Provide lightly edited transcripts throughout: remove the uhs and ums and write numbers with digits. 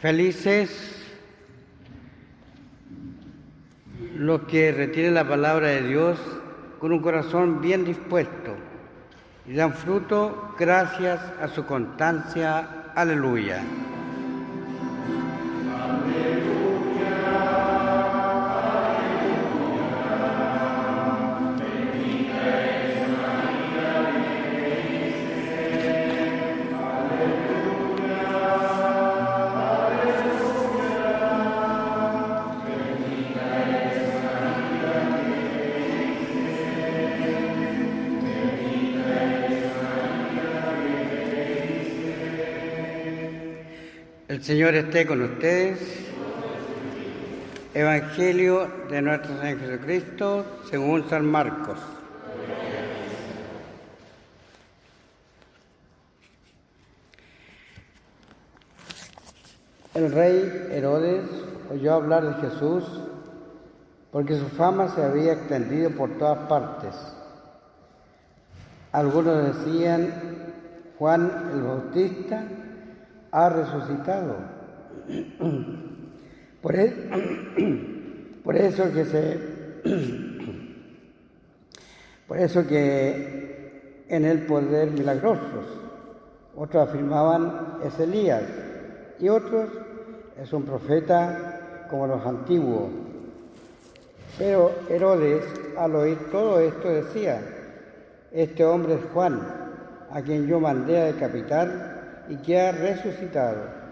Felices los que retienen la palabra de Dios con un corazón bien dispuesto y dan fruto gracias a su constancia. Aleluya. El Señor esté con ustedes. Evangelio de nuestro Señor Jesucristo según San Marcos. El rey Herodes oyó hablar de Jesús porque su fama se había extendido por todas partes. Algunos decían: Juan el Bautista ha resucitado. Por eso que en él poder milagrosos. Otros afirmaban: es Elías, y otros: es un profeta como los antiguos. Pero Herodes, al oír todo esto, decía: este hombre es Juan, a quien yo mandé a decapitar y que ha resucitado.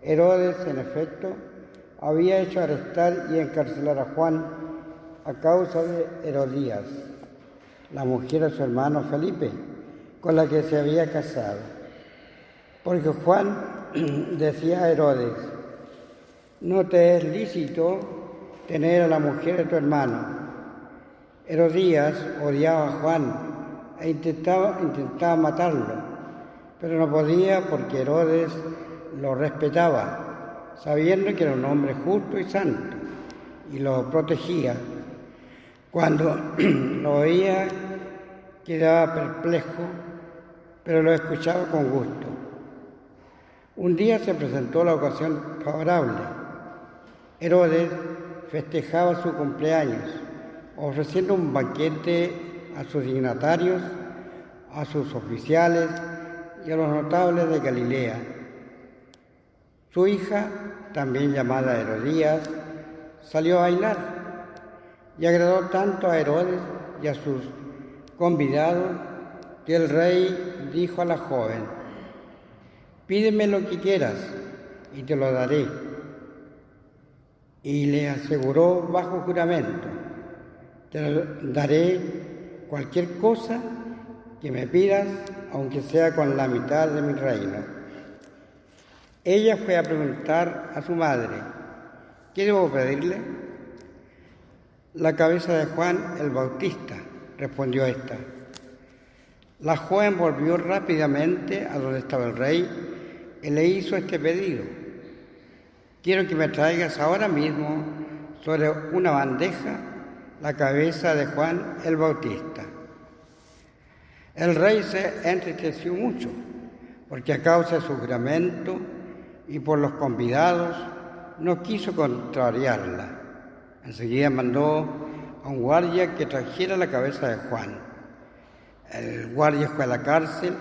Herodes, en efecto, había hecho arrestar y encarcelar a Juan a causa de Herodías, la mujer de su hermano Felipe, con la que se había casado. Porque Juan decía a Herodes: no te es lícito tener a la mujer de tu hermano. Herodías odiaba a Juan e intentaba matarlo, pero no podía porque Herodes lo respetaba, sabiendo que era un hombre justo y santo, y lo protegía. Cuando lo oía, quedaba perplejo, pero lo escuchaba con gusto. Un día se presentó la ocasión favorable. Herodes festejaba su cumpleaños, ofreciendo un banquete a sus dignatarios, a sus oficiales y a los notables de Galilea. Su hija, también llamada Herodías, salió a bailar y agradó tanto a Herodes y a sus convidados que el rey dijo a la joven: pídeme lo que quieras y te lo daré. Y le aseguró bajo juramento: te daré cualquier cosa que me pidas, aunque sea con la mitad de mi reino. Ella fue a preguntar a su madre: ¿qué debo pedirle? La cabeza de Juan el Bautista, respondió ésta. La joven volvió rápidamente a donde estaba el rey y le hizo este pedido: quiero que me traigas ahora mismo sobre una bandeja la cabeza de Juan el Bautista. El rey se entristeció mucho, porque a causa de su juramento y por los convidados no quiso contrariarla. Enseguida mandó a un guardia que trajera la cabeza de Juan. El guardia fue a la cárcel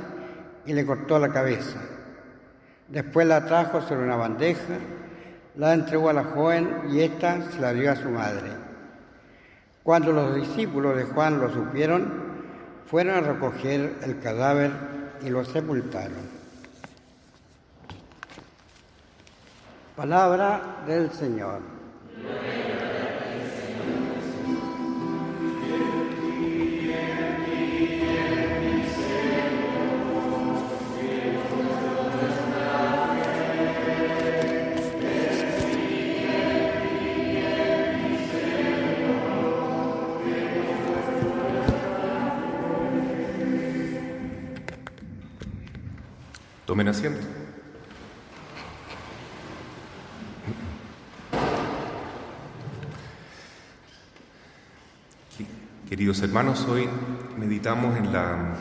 y le cortó la cabeza. Después la trajo sobre una bandeja, la entregó a la joven y ésta se la dio a su madre. Cuando los discípulos de Juan lo supieron, fueron a recoger el cadáver y lo sepultaron. Palabra del Señor. Tomen asiento. Queridos hermanos, hoy meditamos en la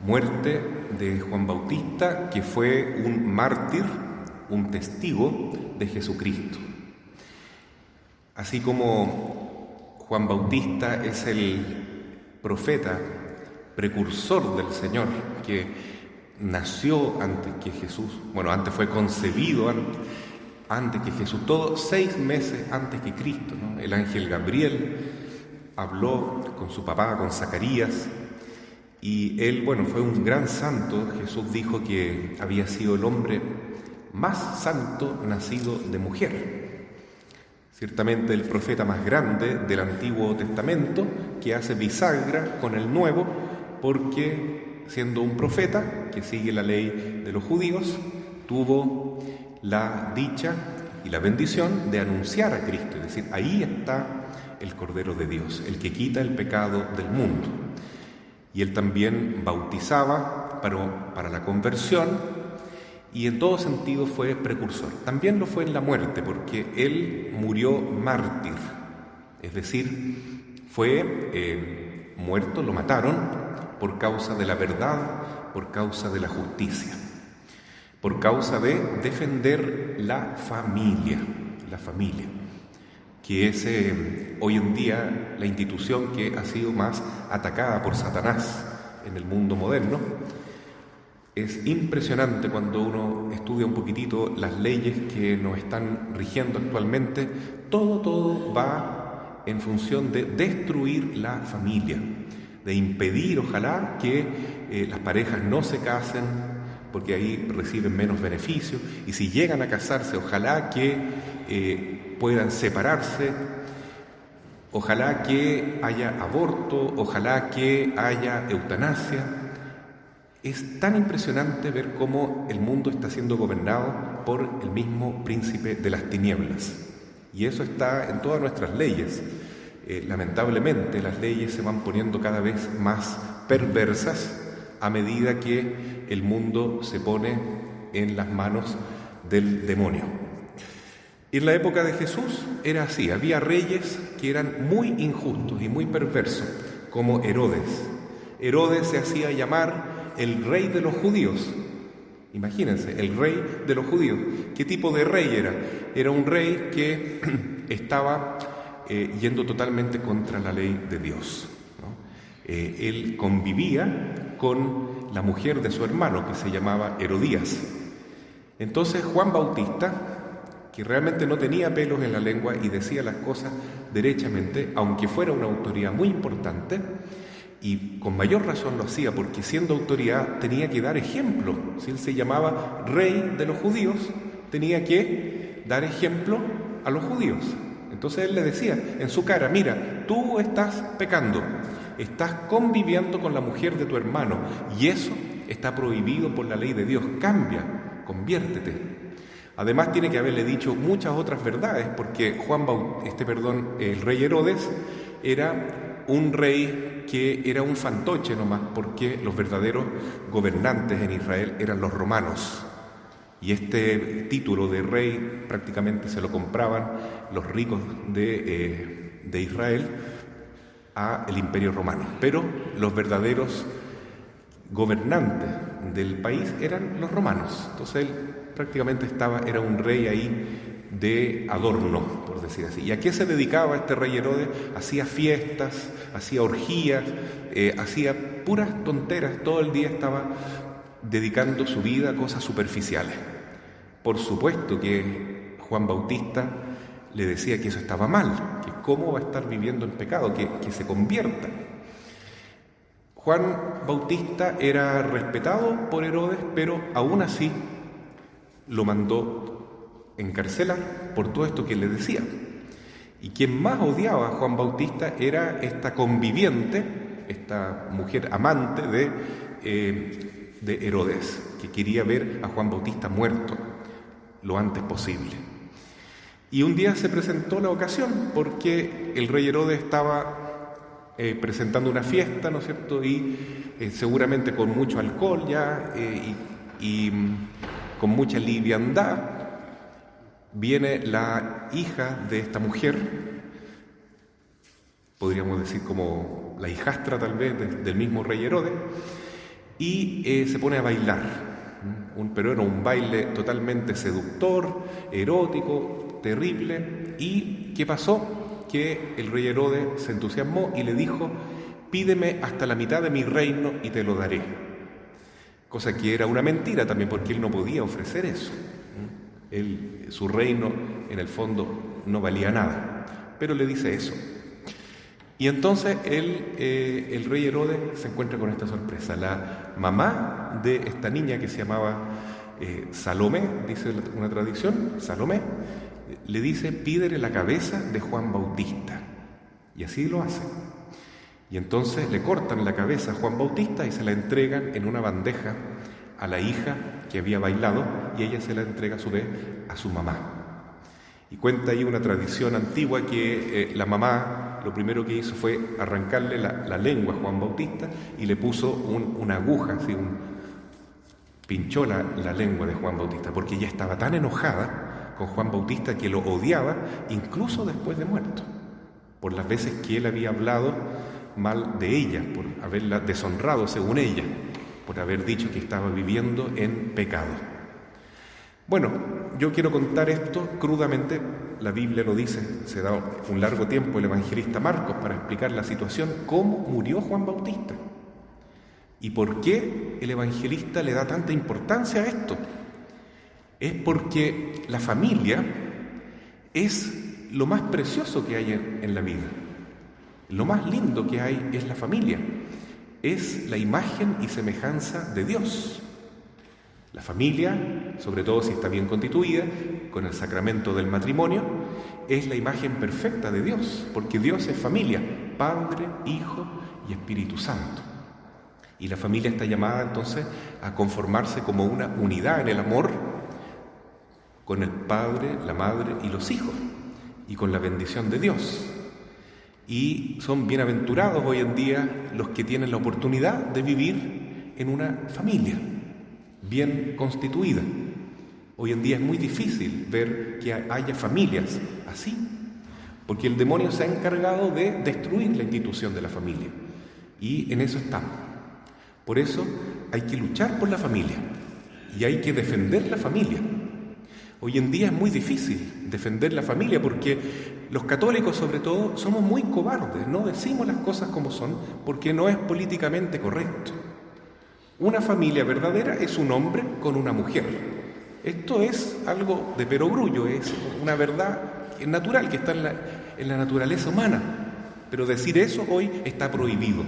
Muerte de Juan Bautista, que fue un mártir, un testigo de Jesucristo. Así como Juan Bautista es el profeta precursor del Señor, que nació antes que Jesús, antes fue concebido antes que Jesús, todo 6 meses antes que Cristo, ¿no? El ángel Gabriel habló con su papá, con Zacarías, y él, fue un gran santo. Jesús dijo que había sido el hombre más santo nacido de mujer. Ciertamente el profeta más grande del Antiguo Testamento, que hace bisagra con el Nuevo, porque siendo un profeta que sigue la ley de los judíos, tuvo la dicha y la bendición de anunciar a Cristo, es decir, ahí está el Cordero de Dios, el que quita el pecado del mundo. Y él también bautizaba para la conversión, y en todo sentido fue precursor. También lo fue en la muerte, porque él murió mártir, es decir, fue muerto, lo mataron por causa de la verdad, por causa de la justicia, por causa de defender la familia, que es hoy en día la institución que ha sido más atacada por Satanás en el mundo moderno. Es impresionante cuando uno estudia un poquitito las leyes que nos están rigiendo actualmente. Todo va en función de destruir la familia, de impedir, ojalá, que las parejas no se casen, porque ahí reciben menos beneficios, y si llegan a casarse, ojalá que puedan separarse, ojalá que haya aborto, ojalá que haya eutanasia. Es tan impresionante ver cómo el mundo está siendo gobernado por el mismo príncipe de las tinieblas, y eso está en todas nuestras leyes. Lamentablemente las leyes se van poniendo cada vez más perversas a medida que el mundo se pone en las manos del demonio. En la época de Jesús era así, había reyes que eran muy injustos y muy perversos, como Herodes. Herodes se hacía llamar el rey de los judíos. Imagínense, el rey de los judíos. ¿Qué tipo de rey era? Era un rey que estaba yendo totalmente contra la ley de Dios, ¿no? Él convivía con la mujer de su hermano, que se llamaba Herodías. Entonces Juan Bautista, que realmente no tenía pelos en la lengua y decía las cosas derechamente, aunque fuera una autoridad muy importante, y con mayor razón lo hacía, porque siendo autoridad tenía que dar ejemplo. Si él se llamaba rey de los judíos, tenía que dar ejemplo a los judíos. Entonces él le decía en su cara: mira, tú estás pecando, estás conviviendo con la mujer de tu hermano, y eso está prohibido por la ley de Dios. Cambia, conviértete. Además tiene que haberle dicho muchas otras verdades, porque el rey Herodes era un rey que era un fantoche nomás, porque los verdaderos gobernantes en Israel eran los romanos. Y este título de rey prácticamente se lo compraban los ricos de Israel al Imperio Romano. Pero los verdaderos gobernantes del país eran los romanos. Entonces él prácticamente era un rey ahí de adorno, por decir así. ¿Y a qué se dedicaba este rey Herodes? Hacía fiestas, hacía orgías, hacía puras tonteras, todo el día estaba dedicando su vida a cosas superficiales. Por supuesto que Juan Bautista le decía que eso estaba mal, que cómo va a estar viviendo en pecado, que se convierta. Juan Bautista era respetado por Herodes, pero aún así lo mandó encarcelar por todo esto que le decía. Y quien más odiaba a Juan Bautista era esta conviviente, esta mujer amante de Herodes, que quería ver a Juan Bautista muerto lo antes posible. Y un día se presentó la ocasión, porque el rey Herodes estaba presentando una fiesta, ¿no es cierto? Y seguramente con mucho alcohol ya y con mucha liviandad, viene la hija de esta mujer, podríamos decir como la hijastra tal vez del mismo rey Herodes, y se pone a bailar. Pero era un baile totalmente seductor, erótico, terrible. ¿Y qué pasó? Que el rey Herodes se entusiasmó y le dijo: pídeme hasta la mitad de mi reino y te lo daré. Cosa que era una mentira también, porque él no podía ofrecer eso. Su reino, en el fondo, no valía nada, pero le dice eso. Y entonces el rey Herodes se encuentra con esta sorpresa. La mamá de esta niña, que se llamaba Salomé, dice una tradición, Salomé, le dice: pídele la cabeza de Juan Bautista. Y así lo hace. Y entonces le cortan la cabeza a Juan Bautista y se la entregan en una bandeja a la hija que había bailado, y ella se la entrega a su vez a su mamá. Y cuenta ahí una tradición antigua que la mamá lo primero que hizo fue arrancarle la lengua a Juan Bautista y le puso una aguja, así, pinchó la lengua de Juan Bautista, porque ella estaba tan enojada con Juan Bautista que lo odiaba incluso después de muerto, por las veces que él había hablado mal de ella, por haberla deshonrado según ella, por haber dicho que estaba viviendo en pecado. Bueno, yo quiero contar esto crudamente. La Biblia lo dice, se da un largo tiempo el evangelista Marcos para explicar la situación, cómo murió Juan Bautista y por qué el evangelista le da tanta importancia a esto. Es porque la familia es lo más precioso que hay en la vida. Lo más lindo que hay es la familia. Es la imagen y semejanza de Dios. La familia, sobre todo si está bien constituida, con el sacramento del matrimonio, es la imagen perfecta de Dios, porque Dios es familia, Padre, Hijo y Espíritu Santo. Y la familia está llamada entonces a conformarse como una unidad en el amor con el Padre, la Madre y los hijos, y con la bendición de Dios. Y son bienaventurados hoy en día los que tienen la oportunidad de vivir en una familia bien constituida. Hoy en día es muy difícil ver que haya familias así, porque el demonio se ha encargado de destruir la institución de la familia, y en eso estamos. Por eso hay que luchar por la familia y hay que defender la familia. Hoy en día es muy difícil defender la familia porque los católicos, sobre todo, somos muy cobardes, no decimos las cosas como son porque no es políticamente correcto. Una familia verdadera es un hombre con una mujer. Esto es algo de perogrullo, es una verdad natural que está en la naturaleza humana, pero decir eso hoy está prohibido.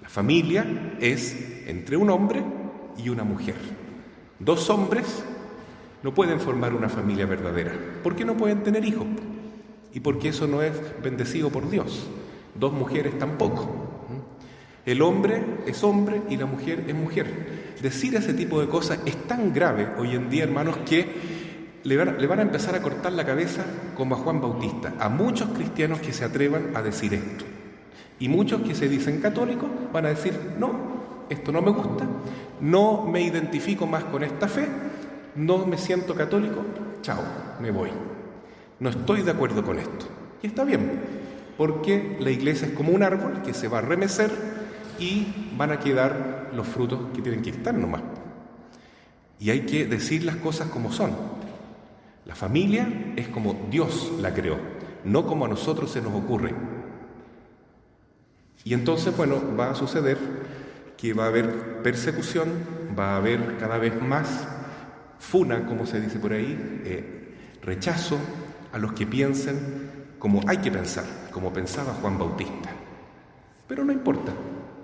La familia es entre un hombre y una mujer. Dos hombres no pueden formar una familia verdadera. ¿Por qué no pueden tener hijos? Y porque eso no es bendecido por Dios. Dos mujeres tampoco. El hombre es hombre y la mujer es mujer. Decir ese tipo de cosas es tan grave hoy en día, hermanos, que le van a empezar a cortar la cabeza como a Juan Bautista, a muchos cristianos que se atrevan a decir esto. Y muchos que se dicen católicos van a decir: no, esto no me gusta, no me identifico más con esta fe, no me siento católico, chao, me voy. No estoy de acuerdo con esto. Y está bien, porque la iglesia es como un árbol que se va a remecer y van a quedar los frutos que tienen que estar nomás. Y hay que decir las cosas como son. La familia es como Dios la creó, no como a nosotros se nos ocurre. Y entonces, bueno, va a suceder que va a haber persecución, va a haber cada vez más funa, como se dice por ahí, rechazo a los que piensen como hay que pensar, como pensaba Juan Bautista. Pero no importa,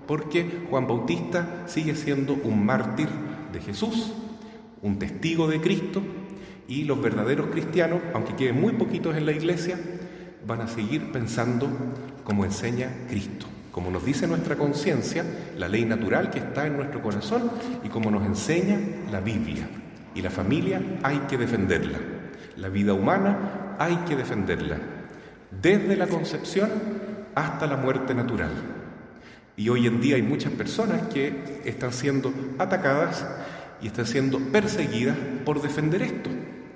porque Juan Bautista sigue siendo un mártir de Jesús, un testigo de Cristo, y los verdaderos cristianos, aunque queden muy poquitos en la iglesia, van a seguir pensando como enseña Cristo, como nos dice nuestra conciencia, la ley natural que está en nuestro corazón, y como nos enseña la Biblia. Y la familia hay que defenderla, la vida humana hay que defenderla, desde la concepción hasta la muerte natural. Y hoy en día hay muchas personas que están siendo atacadas y están siendo perseguidas por defender esto.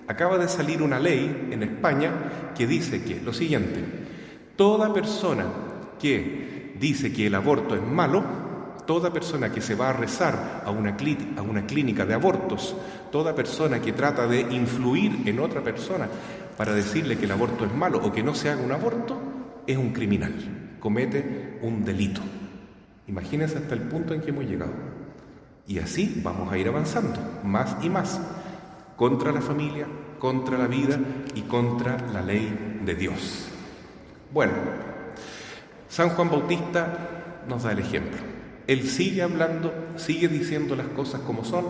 Acaba de salir una ley en España que dice que lo siguiente: toda persona que dice que el aborto es malo toda persona que se va a rezar a una clínica de abortos, toda persona que trata de influir en otra persona para decirle que el aborto es malo o que no se haga un aborto, es un criminal, comete un delito. Imagínense hasta el punto en que hemos llegado. Y así vamos a ir avanzando, más y más, contra la familia, contra la vida y contra la ley de Dios. Bueno, San Juan Bautista nos da el ejemplo. Él sigue hablando, sigue diciendo las cosas como son,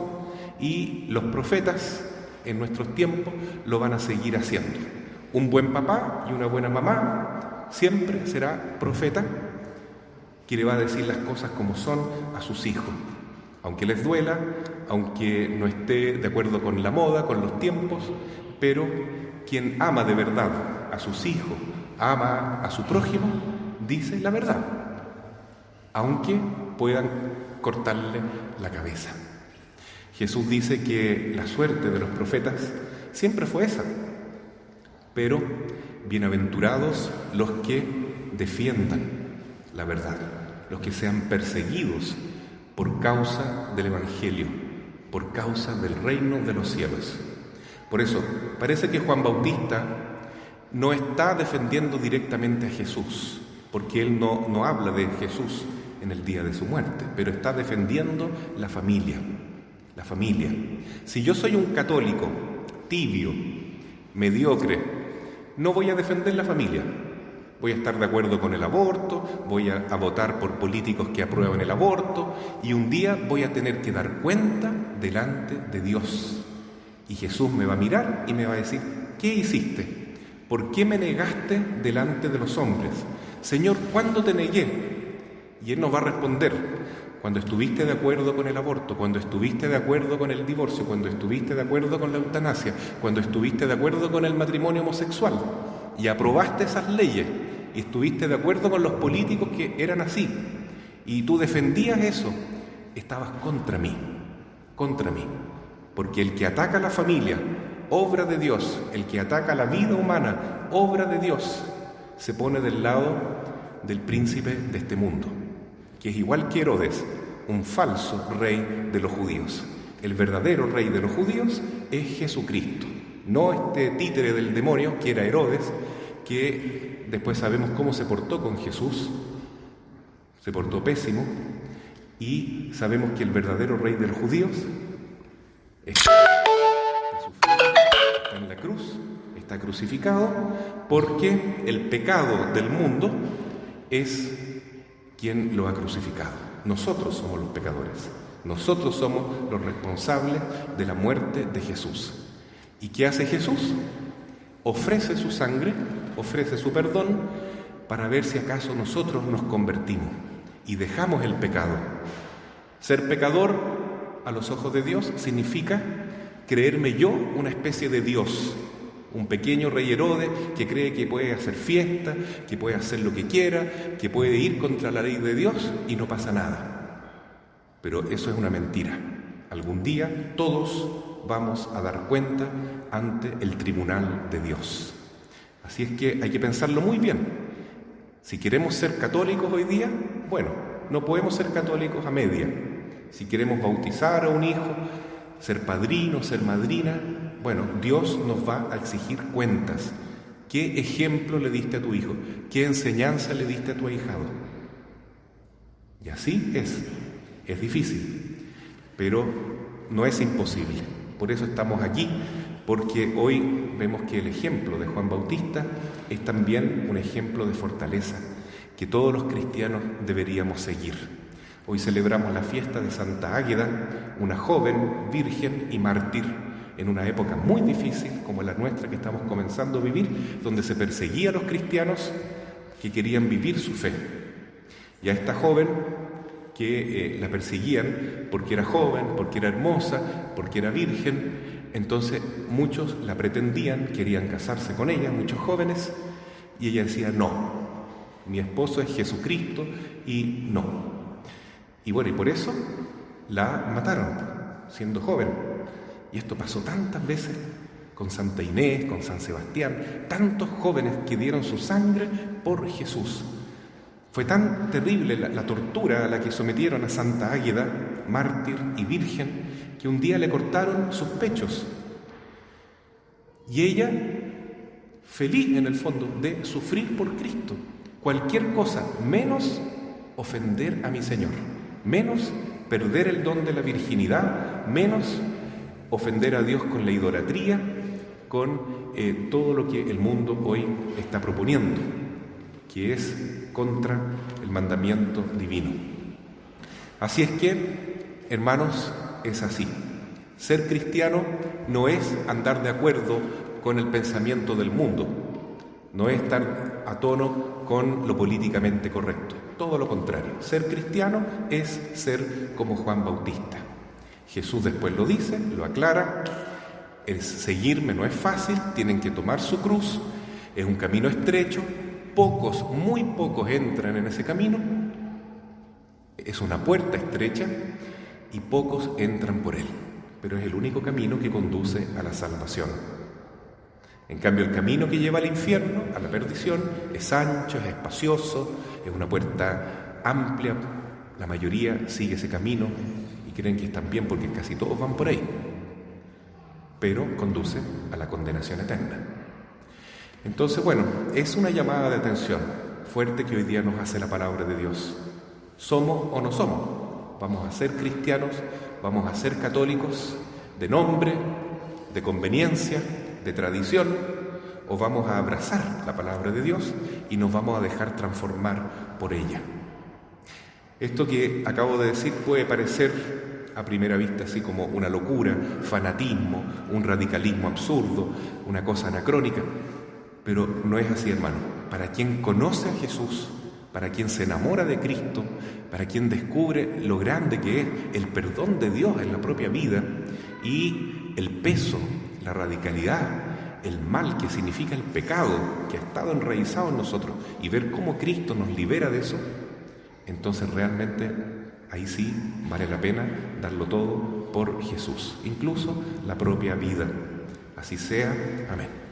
y los profetas en nuestros tiempos lo van a seguir haciendo. Un buen papá y una buena mamá siempre será profeta, que le va a decir las cosas como son a sus hijos, aunque les duela, aunque no esté de acuerdo con la moda, con los tiempos, pero quien ama de verdad a sus hijos, ama a su prójimo, dice la verdad, aunque puedan cortarle la cabeza. Jesús dice que la suerte de los profetas siempre fue esa, pero bienaventurados los que defiendan la verdad, los que sean perseguidos por causa del Evangelio, por causa del reino de los cielos. Por eso, parece que Juan Bautista no está defendiendo directamente a Jesús, porque él no habla de Jesús en el día de su muerte, pero está defendiendo la familia. La familia. Si yo soy un católico tibio, mediocre, no voy a defender la familia. Voy a estar de acuerdo con el aborto, voy a votar por políticos que aprueban el aborto, y un día voy a tener que dar cuenta delante de Dios. Y Jesús me va a mirar y me va a decir: ¿qué hiciste? ¿Por qué me negaste delante de los hombres? Señor, ¿cuándo te negué? Y Él nos va a responder: cuando estuviste de acuerdo con el aborto, cuando estuviste de acuerdo con el divorcio, cuando estuviste de acuerdo con la eutanasia, cuando estuviste de acuerdo con el matrimonio homosexual y aprobaste esas leyes y estuviste de acuerdo con los políticos que eran así y tú defendías eso, estabas contra mí, porque el que ataca a la familia, obra de Dios, el que ataca a la vida humana, obra de Dios, se pone del lado del príncipe de este mundo, que es igual que Herodes, un falso rey de los judíos. El verdadero rey de los judíos es Jesucristo, no este títere del demonio que era Herodes, que después sabemos cómo se portó con Jesús, se portó pésimo, y sabemos que el verdadero rey de los judíos está en la cruz, está crucificado, porque el pecado del mundo es quien lo ha crucificado. Nosotros somos los pecadores, nosotros somos los responsables de la muerte de Jesús. ¿Y qué hace Jesús? Ofrece su sangre, ofrece su perdón, para ver si acaso nosotros nos convertimos y dejamos el pecado. Ser pecador a los ojos de Dios significa creerme yo una especie de Dios, un pequeño rey Herodes que cree que puede hacer fiesta, que puede hacer lo que quiera, que puede ir contra la ley de Dios y no pasa nada. Pero eso es una mentira. Algún día todos vamos a dar cuenta ante el tribunal de Dios. Así es que hay que pensarlo muy bien. Si queremos ser católicos hoy día, bueno, no podemos ser católicos a media. Si queremos bautizar a un hijo, ser padrino, ser madrina, bueno, Dios nos va a exigir cuentas. ¿Qué ejemplo le diste a tu hijo? ¿Qué enseñanza le diste a tu ahijado? Y así es difícil, pero no es imposible. Por eso estamos aquí, porque hoy vemos que el ejemplo de Juan Bautista es también un ejemplo de fortaleza que todos los cristianos deberíamos seguir. Hoy celebramos la fiesta de Santa Águeda, una joven, virgen y mártir, en una época muy difícil como la nuestra que estamos comenzando a vivir, donde se perseguía a los cristianos que querían vivir su fe. Y a esta joven que la perseguían porque era joven, porque era hermosa, porque era virgen, entonces muchos la pretendían, querían casarse con ella, muchos jóvenes, y ella decía: no, mi esposo es Jesucristo y no. Y bueno, y por eso la mataron, siendo joven. Y esto pasó tantas veces con Santa Inés, con San Sebastián, tantos jóvenes que dieron su sangre por Jesús. Fue tan terrible la tortura a la que sometieron a Santa Águeda, mártir y virgen, que un día le cortaron sus pechos. Y ella, feliz en el fondo de sufrir por Cristo, cualquier cosa menos ofender a mi Señor, menos perder el don de la virginidad, menos ofender a Dios con la idolatría, con todo lo que el mundo hoy está proponiendo, que es contra el mandamiento divino. Así es que, hermanos, es así. Ser cristiano no es andar de acuerdo con el pensamiento del mundo, no es estar a tono con lo políticamente correcto, todo lo contrario. Ser cristiano es ser como Juan Bautista. Jesús después lo dice, lo aclara: el seguirme no es fácil, tienen que tomar su cruz, es un camino estrecho, pocos, muy pocos entran en ese camino, es una puerta estrecha y pocos entran por él, pero es el único camino que conduce a la salvación. En cambio, el camino que lleva al infierno, a la perdición, es ancho, es espacioso, es una puerta amplia. La mayoría sigue ese camino y creen que están bien porque casi todos van por ahí, pero conduce a la condenación eterna. Entonces, bueno, es una llamada de atención fuerte que hoy día nos hace la palabra de Dios. ¿Somos o no somos? ¿Vamos a ser cristianos? ¿Vamos a ser católicos de nombre, de conveniencia, de tradición? ¿O vamos a abrazar la palabra de Dios y nos vamos a dejar transformar por ella? Esto que acabo de decir puede parecer a primera vista así como una locura, fanatismo, un radicalismo absurdo, una cosa anacrónica, pero no es así, hermano. Para quien conoce a Jesús, para quien se enamora de Cristo, para quien descubre lo grande que es el perdón de Dios en la propia vida y el peso, la radicalidad, el mal que significa el pecado que ha estado enraizado en nosotros, y ver cómo Cristo nos libera de eso, entonces realmente ahí sí vale la pena darlo todo por Jesús, incluso la propia vida. Así sea. Amén.